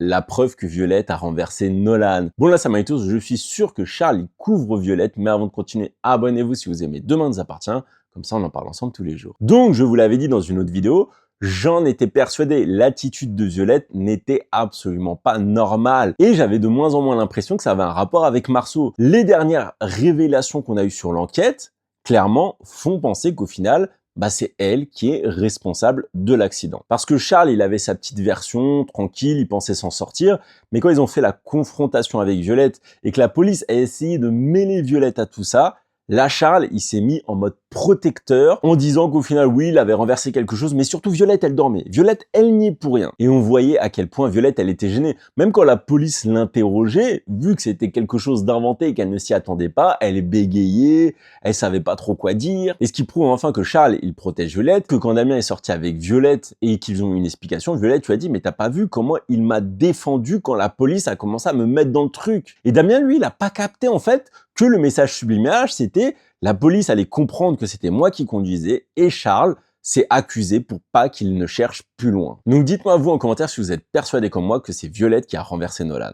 la preuve que Violette a renversé Nolan. Bon là, ça m'a été, je suis sûr que Charles il couvre Violette, mais avant de continuer, abonnez-vous si vous aimez Demain nous appartient, comme ça on en parle ensemble tous les jours. Donc, je vous l'avais dit dans une autre vidéo, j'en étais persuadé, l'attitude de Violette n'était absolument pas normale. Et j'avais de moins en moins l'impression que ça avait un rapport avec Marceau. Les dernières révélations qu'on a eues sur l'enquête, clairement, font penser qu'au final, c'est elle qui est responsable de l'accident. Parce que Charles, il avait sa petite version, tranquille, il pensait s'en sortir, mais quand ils ont fait la confrontation avec Violette et que la police a essayé de mêler Violette à tout ça, là, Charles, il s'est mis en mode protecteur en disant qu'au final, oui, il avait renversé quelque chose, mais surtout Violette, elle dormait. Violette, elle n'y est pour rien. Et on voyait à quel point Violette, elle était gênée. Même quand la police l'interrogeait, vu que c'était quelque chose d'inventé et qu'elle ne s'y attendait pas, elle est bégayée, elle savait pas trop quoi dire. Et ce qui prouve enfin que Charles, il protège Violette, que quand Damien est sorti avec Violette et qu'ils ont eu une explication, Violette lui a dit, mais t'as pas vu comment il m'a défendu quand la police a commencé à me mettre dans le truc. Et Damien, lui, il a pas capté, en fait, que le message subliminal, c'était la police allait comprendre que c'était moi qui conduisais et Charles s'est accusé pour pas qu'il ne cherche plus loin. Donc dites-moi vous en commentaire si vous êtes persuadé comme moi que c'est Violette qui a renversé Nolan.